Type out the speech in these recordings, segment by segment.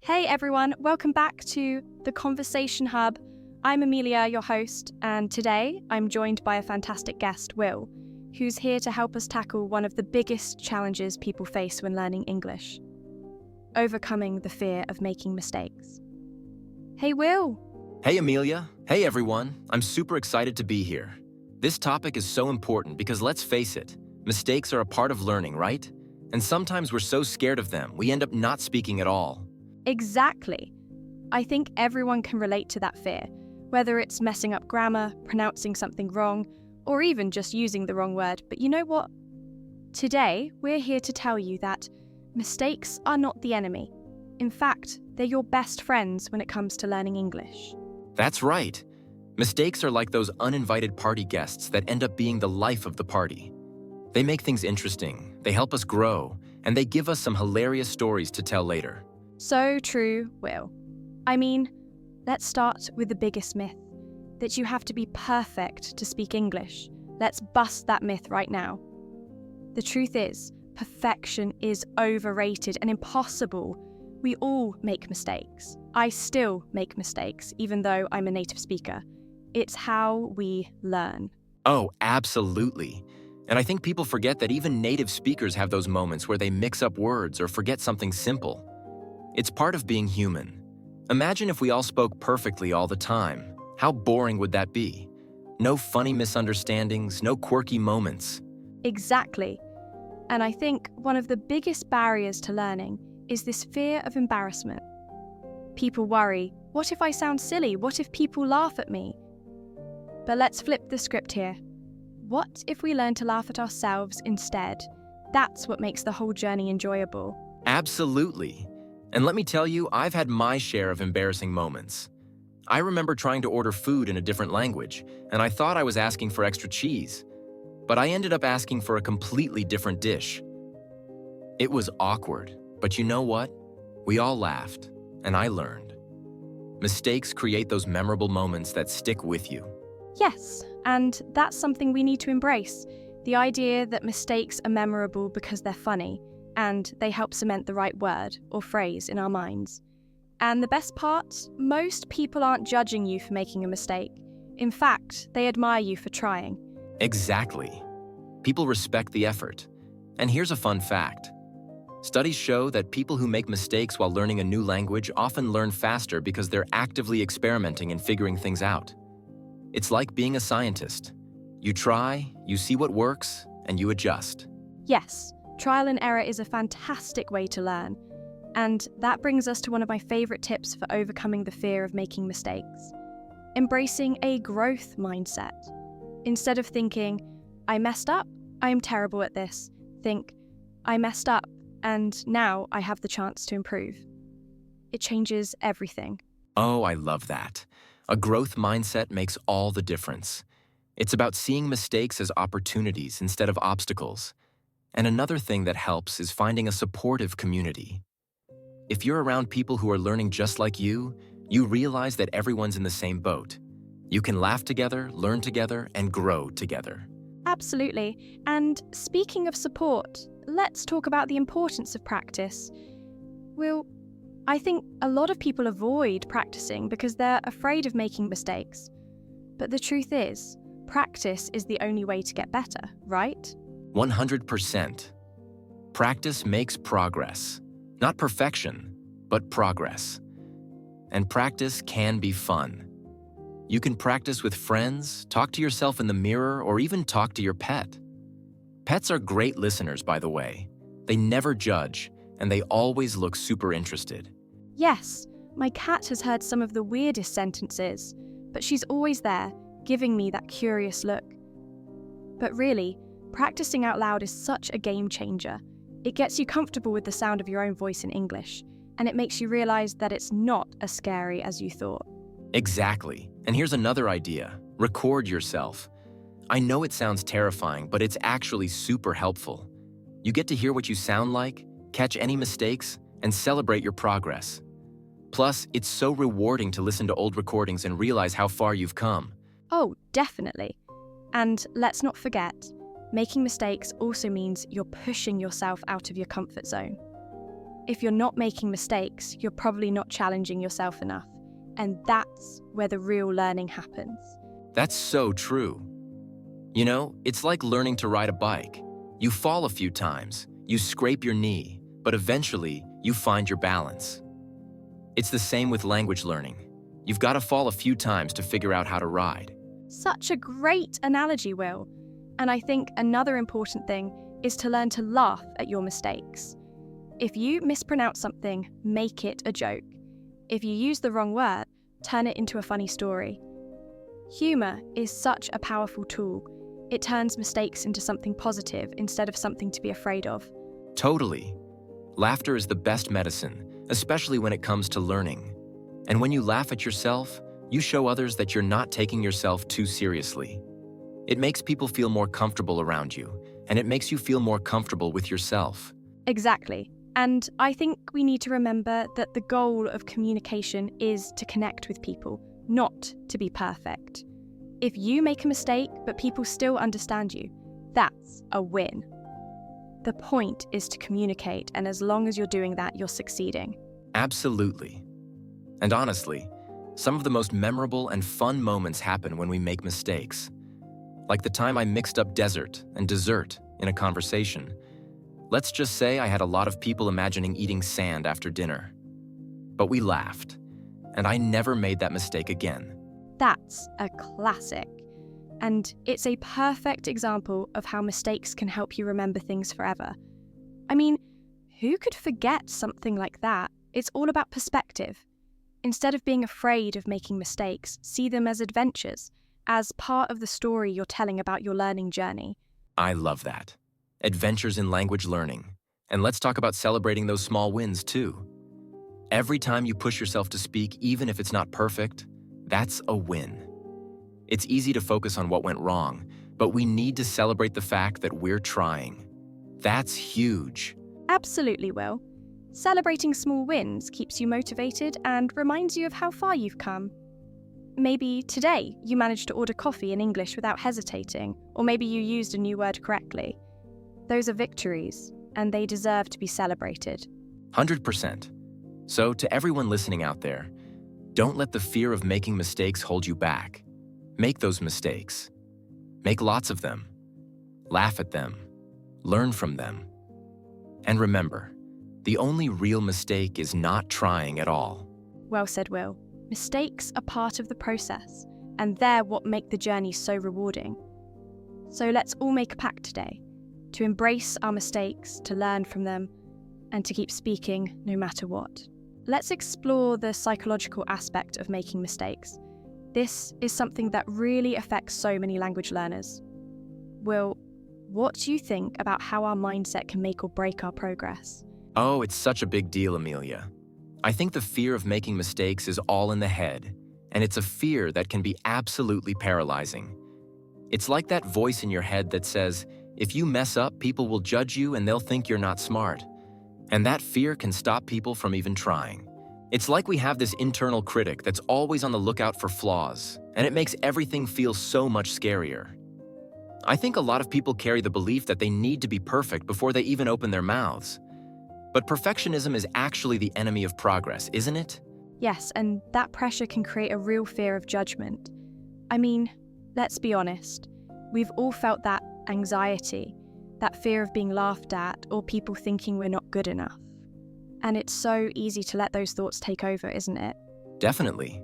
Hey everyone, welcome back to the Conversation Hub. I'm Amelia, your host, and today I'm joined by a fantastic guest, Will, who's here to help us tackle one of the biggest challenges people face when learning English: overcoming the fear of making mistakes. Hey Will! Hey Amelia! Hey everyone! I'm super excited to be here. This topic is so important because let's face it, mistakes are a part of learning, right? And sometimes we're so scared of them, we end up not speaking at all. Exactly. I think everyone can relate to that fear, whether it's messing up grammar, pronouncing something wrong, or even just using the wrong word. But you know what? Today, we're here to tell you that mistakes are not the enemy. In fact, they're your best friends when it comes to learning English. That's right. Mistakes are like those uninvited party guests that end up being the life of the party. They make things interesting, they help us grow, and they give us some hilarious stories to tell later. So true, Will. I mean, let's start with the biggest myth, that you have to be perfect to speak English. Let's bust that myth right now. The truth is, perfection is overrated and impossible. We all make mistakes. I still make mistakes, even though I'm a native speaker. It's how we learn. Oh, absolutely. And I think people forget that even native speakers have those moments where they mix up words or forget something simple. It's part of being human. Imagine if we all spoke perfectly all the time. How boring would that be? No funny misunderstandings, no quirky moments. Exactly. And I think one of the biggest barriers to learning is this fear of embarrassment. People worry, what if I sound silly? What if people laugh at me? But let's flip the script here. What if we learn to laugh at ourselves instead? That's what makes the whole journey enjoyable. Absolutely. And let me tell you, I've had my share of embarrassing moments. I remember trying to order food in a different language, and I thought I was asking for extra cheese, but I ended up asking for a completely different dish. It was awkward, but you know what? We all laughed, and I learned. Mistakes create those memorable moments that stick with you. Yes, and that's something we need to embrace. The idea that mistakes are memorable because they're funny, and they help cement the right word or phrase in our minds. And the best part, most people aren't judging you for making a mistake. In fact, they admire you for trying. Exactly. People respect the effort. And here's a fun fact. Studies show that people who make mistakes while learning a new language often learn faster because they're actively experimenting and figuring things out. It's like being a scientist. You try, you see what works, and you adjust. Yes, trial and error is a fantastic way to learn. And that brings us to one of my favorite tips for overcoming the fear of making mistakes: embracing a growth mindset. Instead of thinking, I messed up, I am terrible at this, think, I messed up, and now I have the chance to improve. It changes everything. Oh, I love that. A growth mindset makes all the difference. It's about seeing mistakes as opportunities instead of obstacles. And another thing that helps is finding a supportive community. If you're around people who are learning just like you realize that everyone's in the same boat. You can laugh together, learn together, and grow together. Absolutely. And speaking of support, let's talk about the importance of practice. Well, I think a lot of people avoid practicing because they're afraid of making mistakes. But the truth is, practice is the only way to get better, right? 100%. Practice makes progress. Not perfection, but progress. And practice can be fun. You can practice with friends, talk to yourself in the mirror, or even talk to your pet. Pets are great listeners, by the way. They never judge, and they always look super interested. Yes, my cat has heard some of the weirdest sentences, but she's always there, giving me that curious look. But really, practicing out loud is such a game changer. It gets you comfortable with the sound of your own voice in English, and it makes you realize that it's not as scary as you thought. Exactly. And here's another idea. Record yourself. I know it sounds terrifying, but it's actually super helpful. You get to hear what you sound like, catch any mistakes, and celebrate your progress. Plus, it's so rewarding to listen to old recordings and realize how far you've come. Oh, definitely. And let's not forget, making mistakes also means you're pushing yourself out of your comfort zone. If you're not making mistakes, you're probably not challenging yourself enough. And that's where the real learning happens. That's so true. You know, it's like learning to ride a bike. You fall a few times, you scrape your knee, but eventually you find your balance. It's the same with language learning. You've got to fall a few times to figure out how to ride. Such a great analogy, Will. And I think another important thing is to learn to laugh at your mistakes. If you mispronounce something, make it a joke. If you use the wrong word, turn it into a funny story. Humor is such a powerful tool. It turns mistakes into something positive instead of something to be afraid of. Totally. Laughter is the best medicine, especially when it comes to learning. And when you laugh at yourself, you show others that you're not taking yourself too seriously. It makes people feel more comfortable around you, and it makes you feel more comfortable with yourself. Exactly. And I think we need to remember that the goal of communication is to connect with people, not to be perfect. If you make a mistake, but people still understand you, that's a win. The point is to communicate, and as long as you're doing that, you're succeeding. Absolutely. And honestly, some of the most memorable and fun moments happen when we make mistakes. Like the time I mixed up desert and dessert in a conversation. Let's just say I had a lot of people imagining eating sand after dinner. But we laughed, and I never made that mistake again. That's a classic. And it's a perfect example of how mistakes can help you remember things forever. I mean, who could forget something like that? It's all about perspective. Instead of being afraid of making mistakes, see them as adventures, as part of the story you're telling about your learning journey. I love that. Adventures in language learning. And let's talk about celebrating those small wins too. Every time you push yourself to speak, even if it's not perfect, that's a win. It's easy to focus on what went wrong, but we need to celebrate the fact that we're trying. That's huge. Absolutely, Will. Celebrating small wins keeps you motivated and reminds you of how far you've come. Maybe today you managed to order coffee in English without hesitating, or maybe you used a new word correctly. Those are victories, and they deserve to be celebrated. 100%. So to everyone listening out there, don't let the fear of making mistakes hold you back. Make those mistakes. Make lots of them. Laugh at them. Learn from them. And remember, the only real mistake is not trying at all. Well said, Will. Mistakes are part of the process, and they're what make the journey so rewarding. So let's all make a pact today to embrace our mistakes, to learn from them, and to keep speaking no matter what. Let's explore the psychological aspect of making mistakes. This is something that really affects so many language learners. Will, what do you think about how our mindset can make or break our progress? Oh, it's such a big deal, Amelia. I think the fear of making mistakes is all in the head, and it's a fear that can be absolutely paralyzing. It's like that voice in your head that says, if you mess up, people will judge you and they'll think you're not smart. And that fear can stop people from even trying. It's like we have this internal critic that's always on the lookout for flaws, and it makes everything feel so much scarier. I think a lot of people carry the belief that they need to be perfect before they even open their mouths. But perfectionism is actually the enemy of progress, isn't it? Yes, and that pressure can create a real fear of judgment. I mean, let's be honest. We've all felt that anxiety, that fear of being laughed at or people thinking we're not good enough. And it's so easy to let those thoughts take over, isn't it? Definitely.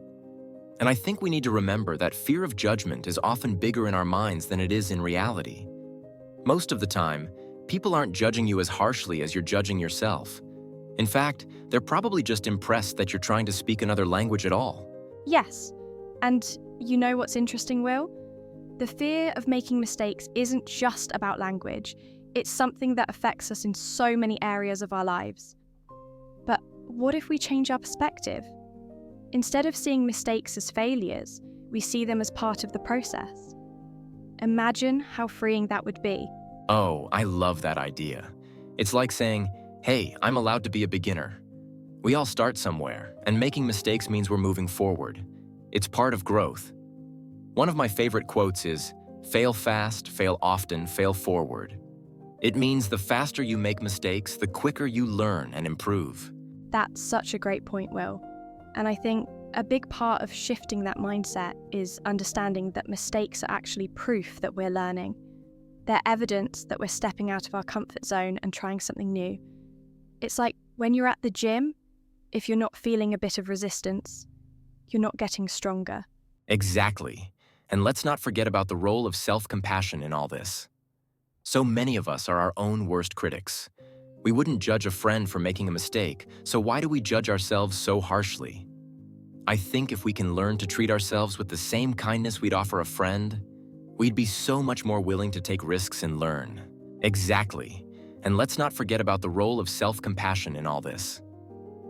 And I think we need to remember that fear of judgment is often bigger in our minds than it is in reality. Most of the time, people aren't judging you as harshly as you're judging yourself. In fact, they're probably just impressed that you're trying to speak another language at all. Yes. And you know what's interesting, Will? The fear of making mistakes isn't just about language. It's something that affects us in so many areas of our lives. But what if we change our perspective? Instead of seeing mistakes as failures, we see them as part of the process. Imagine how freeing that would be. Oh, I love that idea. It's like saying, hey, I'm allowed to be a beginner. We all start somewhere, and making mistakes means we're moving forward. It's part of growth. One of my favorite quotes is, fail fast, fail often, fail forward. It means the faster you make mistakes, the quicker you learn and improve. That's such a great point, Will. And I think a big part of shifting that mindset is understanding that mistakes are actually proof that we're learning. They're evidence that we're stepping out of our comfort zone and trying something new. It's like when you're at the gym, if you're not feeling a bit of resistance, you're not getting stronger. Exactly. And let's not forget about the role of self-compassion in all this. So many of us are our own worst critics. We wouldn't judge a friend for making a mistake, so why do we judge ourselves so harshly? I think if we can learn to treat ourselves with the same kindness we'd offer a friend, we'd be so much more willing to take risks and learn. Exactly. And let's not forget about the role of self-compassion in all this.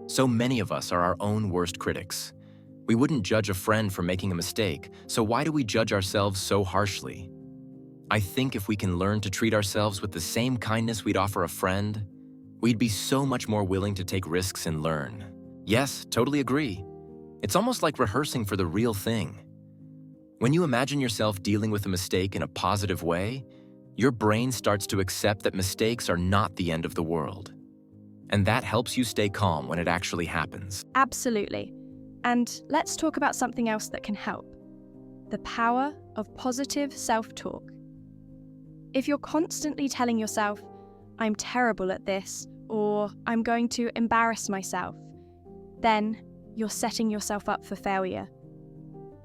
So many of us are our own worst critics. We wouldn't judge a friend for making a mistake, so why do we judge ourselves so harshly? I think if we can learn to treat ourselves with the same kindness we'd offer a friend, we'd be so much more willing to take risks and learn. Yes, totally agree. It's almost like rehearsing for the real thing. When you imagine yourself dealing with a mistake in a positive way, your brain starts to accept that mistakes are not the end of the world. And that helps you stay calm when it actually happens. Absolutely. And let's talk about something else that can help. The power of positive self-talk. If you're constantly telling yourself, I'm terrible at this, or I'm going to embarrass myself, then you're setting yourself up for failure.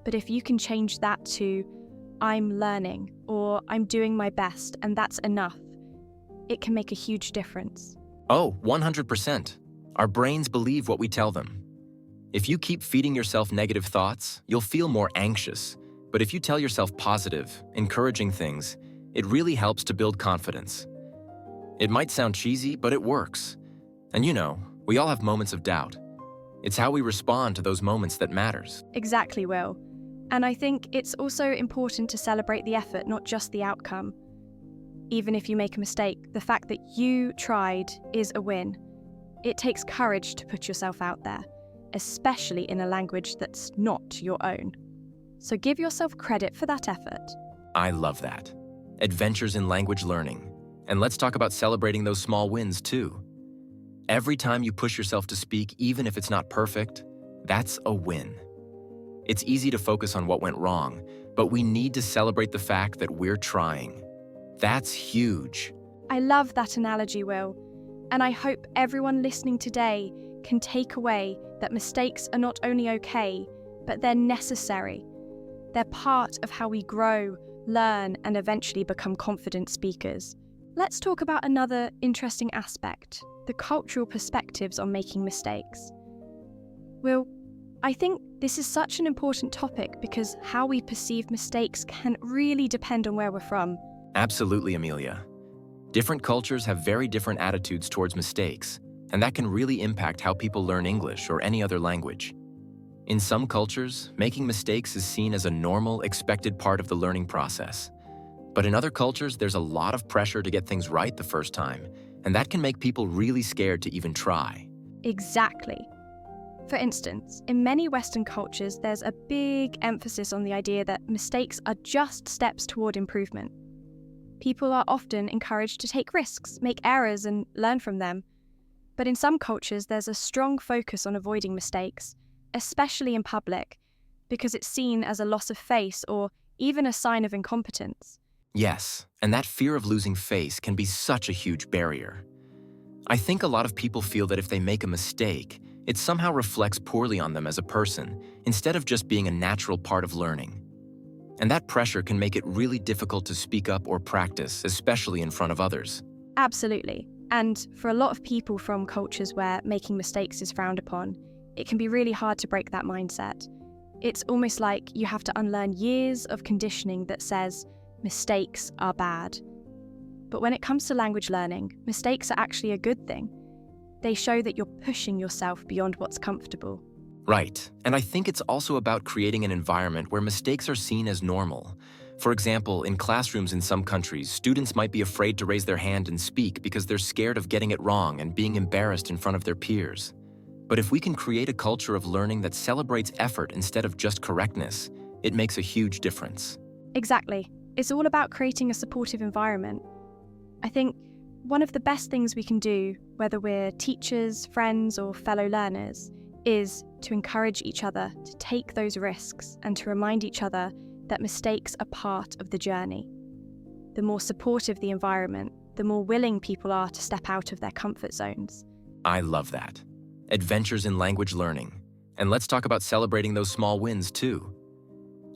But if you can change that to, I'm learning, or I'm doing my best, and that's enough, it can make a huge difference. Oh, 100%. Our brains believe what we tell them. If you keep feeding yourself negative thoughts, you'll feel more anxious. But if you tell yourself positive, encouraging things, it really helps to build confidence. It might sound cheesy, but it works. And you know, we all have moments of doubt. It's how we respond to those moments that matters. Exactly, Will. And I think it's also important to celebrate the effort, not just the outcome. Even if you make a mistake, the fact that you tried is a win. It takes courage to put yourself out there, especially in a language that's not your own. So give yourself credit for that effort. I love that. Adventures in language learning. And let's talk about celebrating those small wins too. Every time you push yourself to speak, even if it's not perfect, that's a win. It's easy to focus on what went wrong, but we need to celebrate the fact that we're trying. That's huge. I love that analogy, Will. And I hope everyone listening today can take away that mistakes are not only okay, but they're necessary. They're part of how we grow, learn, and eventually become confident speakers. Let's talk about another interesting aspect, the cultural perspectives on making mistakes. Will, I think this is such an important topic because how we perceive mistakes can really depend on where we're from. Absolutely, Amelia. Different cultures have very different attitudes towards mistakes, and that can really impact how people learn English or any other language. In some cultures, making mistakes is seen as a normal, expected part of the learning process. But in other cultures, there's a lot of pressure to get things right the first time, and that can make people really scared to even try. Exactly. For instance, in many Western cultures, there's a big emphasis on the idea that mistakes are just steps toward improvement. People are often encouraged to take risks, make errors, and learn from them. But in some cultures, there's a strong focus on avoiding mistakes, especially in public, because it's seen as a loss of face or even a sign of incompetence. Yes, and that fear of losing face can be such a huge barrier. I think a lot of people feel that if they make a mistake, it somehow reflects poorly on them as a person, instead of just being a natural part of learning. And that pressure can make it really difficult to speak up or practice, especially in front of others. Absolutely. And for a lot of people from cultures where making mistakes is frowned upon, it can be really hard to break that mindset. It's almost like you have to unlearn years of conditioning that says mistakes are bad. But when it comes to language learning, mistakes are actually a good thing. They show that you're pushing yourself beyond what's comfortable. Right, and I think it's also about creating an environment where mistakes are seen as normal. For example, in classrooms in some countries, students might be afraid to raise their hand and speak because they're scared of getting it wrong and being embarrassed in front of their peers. But if we can create a culture of learning that celebrates effort instead of just correctness, it makes a huge difference. Exactly. It's all about creating a supportive environment. I think one of the best things we can do, whether we're teachers, friends, or fellow learners, is to encourage each other to take those risks and to remind each other that mistakes are part of the journey. The more supportive the environment, the more willing people are to step out of their comfort zones. I love that. Adventures in language learning. And let's talk about celebrating those small wins too.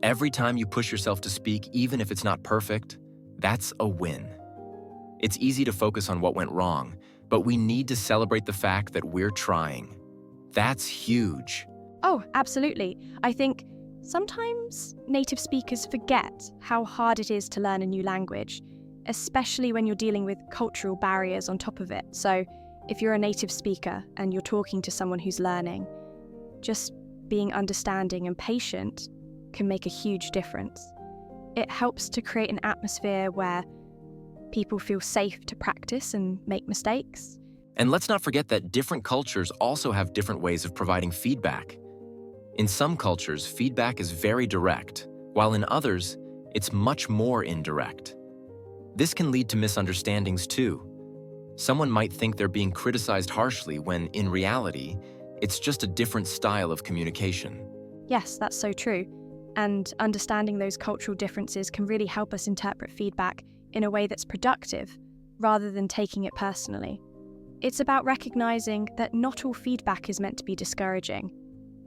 Every time you push yourself to speak, even if it's not perfect, that's a win. It's easy to focus on what went wrong, but we need to celebrate the fact that we're trying. That's huge. Oh, absolutely. I think sometimes native speakers forget how hard it is to learn a new language, especially when you're dealing with cultural barriers on top of it. So if you're a native speaker and you're talking to someone who's learning, just being understanding and patient can make a huge difference. It helps to create an atmosphere where people feel safe to practice and make mistakes. And let's not forget that different cultures also have different ways of providing feedback. In some cultures, feedback is very direct, while in others, it's much more indirect. This can lead to misunderstandings too. Someone might think they're being criticized harshly when, in reality, it's just a different style of communication. Yes, that's so true. And understanding those cultural differences can really help us interpret feedback in a way that's productive, rather than taking it personally. It's about recognizing that not all feedback is meant to be discouraging.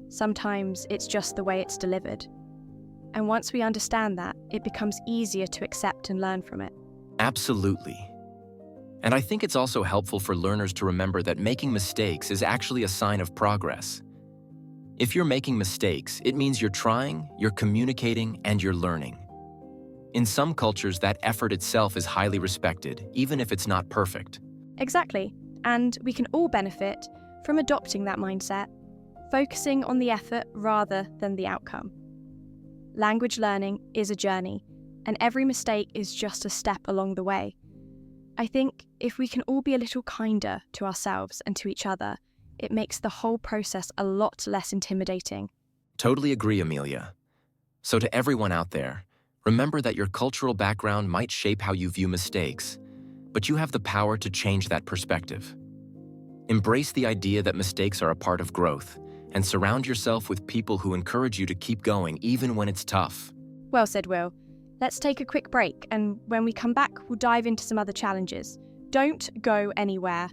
Sometimes it's just the way it's delivered. And once we understand that, it becomes easier to accept and learn from it. Absolutely. And I think it's also helpful for learners to remember that making mistakes is actually a sign of progress. If you're making mistakes, it means you're trying, you're communicating, and you're learning. In some cultures, that effort itself is highly respected, even if it's not perfect. Exactly. And we can all benefit from adopting that mindset, focusing on the effort rather than the outcome. Language learning is a journey, and every mistake is just a step along the way. I think if we can all be a little kinder to ourselves and to each other, it makes the whole process a lot less intimidating. Totally agree, Amelia. So to everyone out there, remember that your cultural background might shape how you view mistakes, but you have the power to change that perspective. Embrace the idea that mistakes are a part of growth, and surround yourself with people who encourage you to keep going even when it's tough. Well said, Will. Let's take a quick break, and when we come back, we'll dive into some other challenges. Don't go anywhere.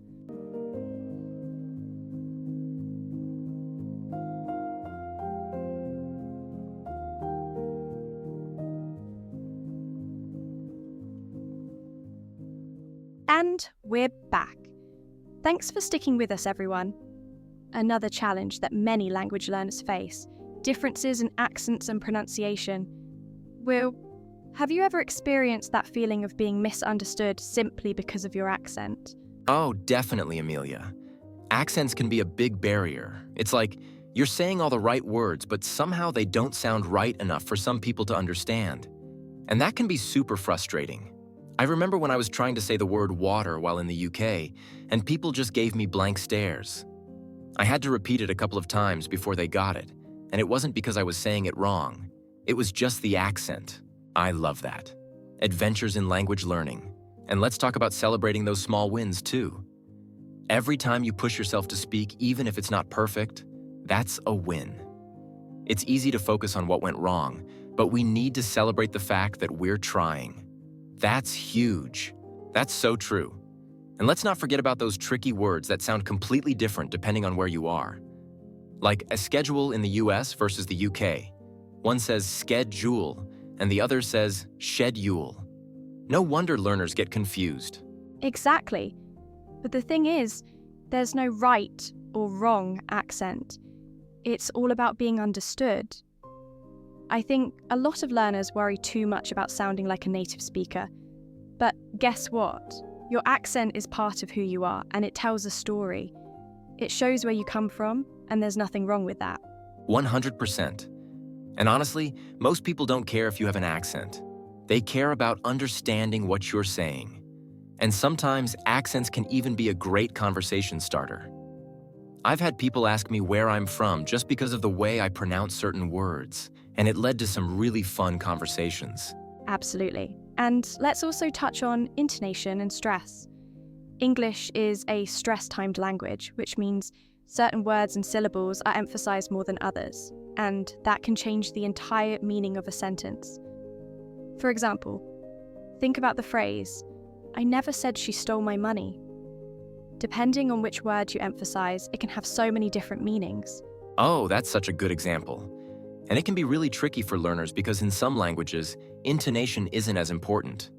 And we're back. Thanks for sticking with us, everyone. Another challenge that many language learners face, differences in accents and pronunciation. Will, have you ever experienced that feeling of being misunderstood simply because of your accent? Oh, definitely, Amelia. Accents can be a big barrier. It's like you're saying all the right words, but somehow they don't sound right enough for some people to understand. And that can be super frustrating. I remember when I was trying to say the word water while in the UK, and people just gave me blank stares. I had to repeat it a couple of times before they got it, and it wasn't because I was saying it wrong. It was just the accent. I love that. Adventures in language learning. And let's talk about celebrating those small wins too. Every time you push yourself to speak, even if it's not perfect, that's a win. It's easy to focus on what went wrong, but we need to celebrate the fact that we're trying. That's huge. That's so true. And let's not forget about those tricky words that sound completely different depending on where you are. Like a schedule in the US versus the UK. One says schedule, and the other says schedule. No wonder learners get confused. Exactly. But the thing is, there's no right or wrong accent. It's all about being understood. I think a lot of learners worry too much about sounding like a native speaker. But guess what? Your accent is part of who you are, and it tells a story. It shows where you come from, and there's nothing wrong with that. 100%. And honestly, most people don't care if you have an accent. They care about understanding what you're saying. And sometimes accents can even be a great conversation starter. I've had people ask me where I'm from just because of the way I pronounce certain words, and it led to some really fun conversations. Absolutely. And let's also touch on intonation and stress. English is a stress-timed language, which means certain words and syllables are emphasized more than others, and that can change the entire meaning of a sentence. For example, think about the phrase, "I never said she stole my money." Depending on which word you emphasize, it can have so many different meanings. Oh, that's such a good example. And it can be really tricky for learners because in some languages, intonation isn't as important.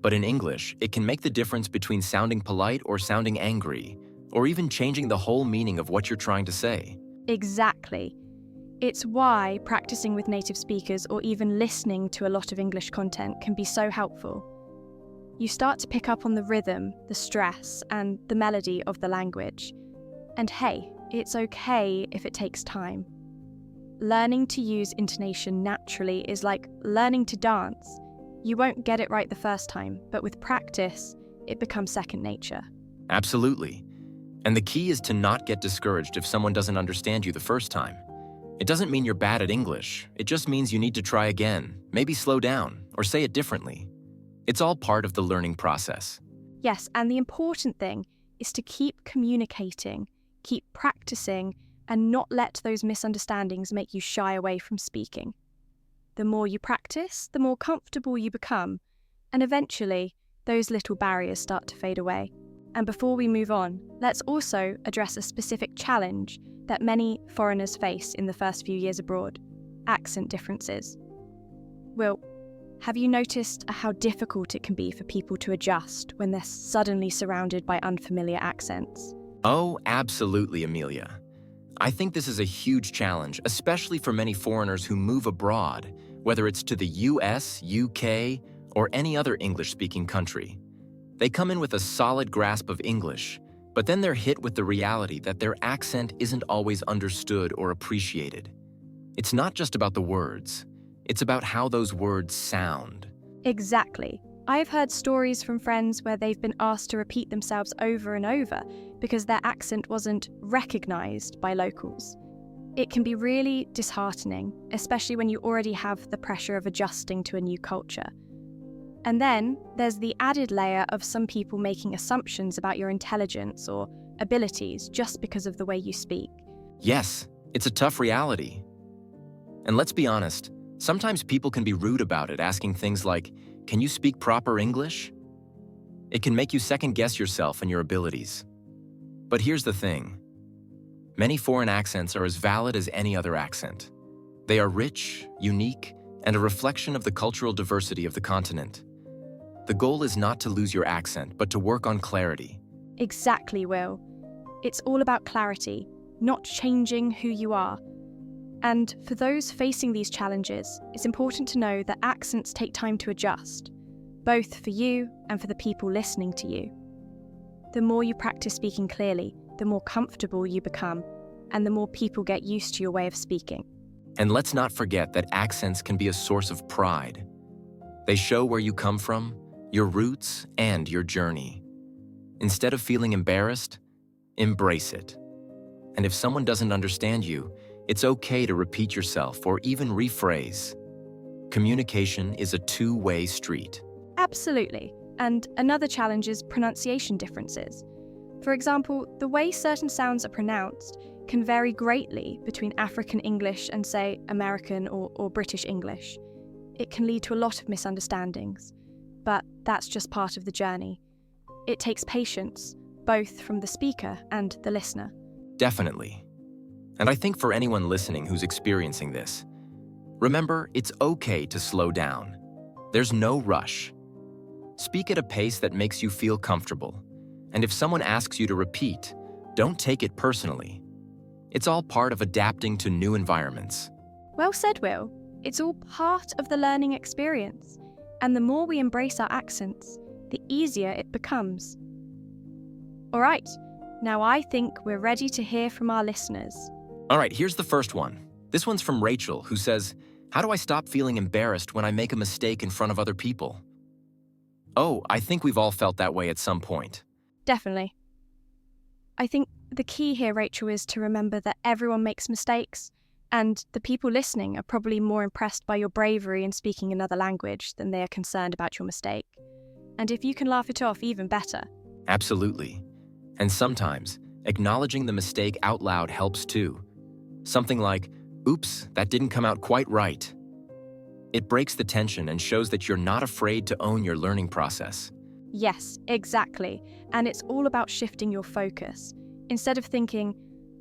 But in English, it can make the difference between sounding polite or sounding angry, or even changing the whole meaning of what you're trying to say. Exactly. It's why practicing with native speakers or even listening to a lot of English content can be so helpful. You start to pick up on the rhythm, the stress, and the melody of the language. And hey, it's okay if it takes time. Learning to use intonation naturally is like learning to dance. You won't get it right the first time, but with practice, it becomes second nature. Absolutely. And the key is to not get discouraged if someone doesn't understand you the first time. It doesn't mean you're bad at English. It just means you need to try again, maybe slow down, or say it differently. It's all part of the learning process. Yes, and the important thing is to keep communicating, keep practicing, and not let those misunderstandings make you shy away from speaking. The more you practice, the more comfortable you become, and eventually, those little barriers start to fade away. And before we move on, let's also address a specific challenge that many foreigners face in the first few years abroad: accent differences. Will, have you noticed how difficult it can be for people to adjust when they're suddenly surrounded by unfamiliar accents? Oh, absolutely, Amelia. I think this is a huge challenge, especially for many foreigners who move abroad, whether it's to the US, UK, or any other English-speaking country. They come in with a solid grasp of English, but then they're hit with the reality that their accent isn't always understood or appreciated. It's not just about the words. It's about how those words sound. Exactly. I've heard stories from friends where they've been asked to repeat themselves over and over because their accent wasn't recognized by locals. It can be really disheartening, especially when you already have the pressure of adjusting to a new culture. And then there's the added layer of some people making assumptions about your intelligence or abilities just because of the way you speak. Yes, it's a tough reality. And let's be honest, sometimes people can be rude about it, asking things like, "Can you speak proper English?" It can make you second-guess yourself and your abilities. But here's the thing. Many foreign accents are as valid as any other accent. They are rich, unique, and a reflection of the cultural diversity of the continent. The goal is not to lose your accent, but to work on clarity. Exactly, Will. It's all about clarity, not changing who you are. And for those facing these challenges, it's important to know that accents take time to adjust, both for you and for the people listening to you. The more you practice speaking clearly, the more comfortable you become, and the more people get used to your way of speaking. And let's not forget that accents can be a source of pride. They show where you come from, your roots, and your journey. Instead of feeling embarrassed, embrace it. And if someone doesn't understand you, it's okay to repeat yourself or even rephrase. Communication is a two-way street. Absolutely. And another challenge is pronunciation differences. For example, the way certain sounds are pronounced can vary greatly between African English and, say, American or British English. It can lead to a lot of misunderstandings, but that's just part of the journey. It takes patience, both from the speaker and the listener. Definitely. And I think for anyone listening who's experiencing this, remember, it's okay to slow down. There's no rush. Speak at a pace that makes you feel comfortable. And if someone asks you to repeat, don't take it personally. It's all part of adapting to new environments. Well said, Will. It's all part of the learning experience. And the more we embrace our accents, the easier it becomes. All right, now I think we're ready to hear from our listeners. All right, here's the first one. This one's from Rachel, who says, "How do I stop feeling embarrassed when I make a mistake in front of other people?" Oh, I think we've all felt that way at some point. Definitely. I think the key here, Rachel, is to remember that everyone makes mistakes, and the people listening are probably more impressed by your bravery in speaking another language than they are concerned about your mistake. And if you can laugh it off, even better. Absolutely. And sometimes, acknowledging the mistake out loud helps too. Something like, "Oops, that didn't come out quite right." It breaks the tension and shows that you're not afraid to own your learning process. Yes, exactly. And it's all about shifting your focus. Instead of thinking,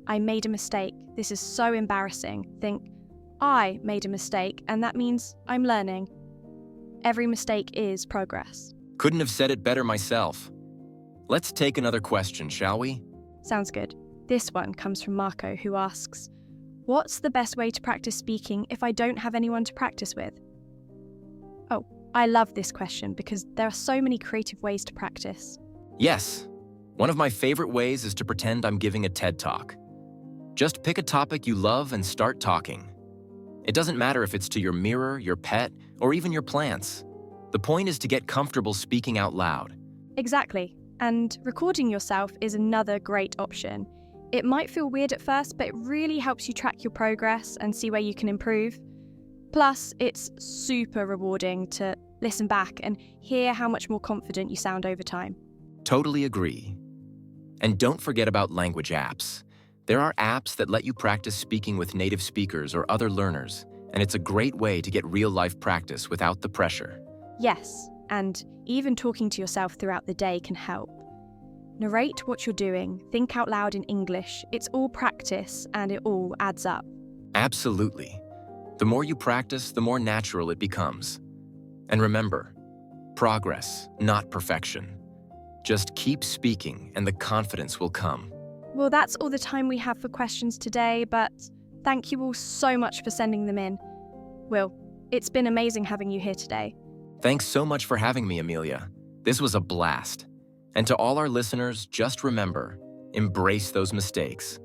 I made a mistake, this is so embarrassing, think, I made a mistake, and that means I'm learning. Every mistake is progress. Couldn't have said it better myself. Let's take another question, shall we? Sounds good. This one comes from Marco, who asks, what's the best way to practice speaking if I don't have anyone to practice with? Oh, I love this question because there are so many creative ways to practice. Yes. One of my favorite ways is to pretend I'm giving a TED Talk. Just pick a topic you love and start talking. It doesn't matter if it's to your mirror, your pet, or even your plants. The point is to get comfortable speaking out loud. Exactly. And recording yourself is another great option. It might feel weird at first, but it really helps you track your progress and see where you can improve. Plus, it's super rewarding to listen back and hear how much more confident you sound over time. Totally agree. And don't forget about language apps. There are apps that let you practice speaking with native speakers or other learners, and it's a great way to get real-life practice without the pressure. Yes, and even talking to yourself throughout the day can help. Narrate what you're doing, think out loud in English. It's all practice, and it all adds up. Absolutely. The more you practice, the more natural it becomes. And remember, progress, not perfection. Just keep speaking and the confidence will come. Well, that's all the time we have for questions today, but thank you all so much for sending them in. Will, it's been amazing having you here today. Thanks so much for having me, Amelia. This was a blast. And to all our listeners, just remember, embrace those mistakes.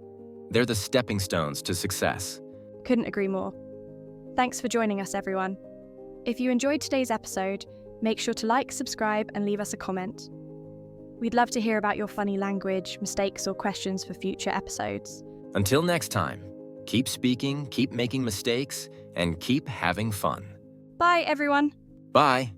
They're the stepping stones to success. Couldn't agree more. Thanks for joining us, everyone. If you enjoyed today's episode, make sure to like, subscribe, and leave us a comment. We'd love to hear about your funny language, mistakes, or questions for future episodes. Until next time, keep speaking, keep making mistakes, and keep having fun. Bye, everyone. Bye.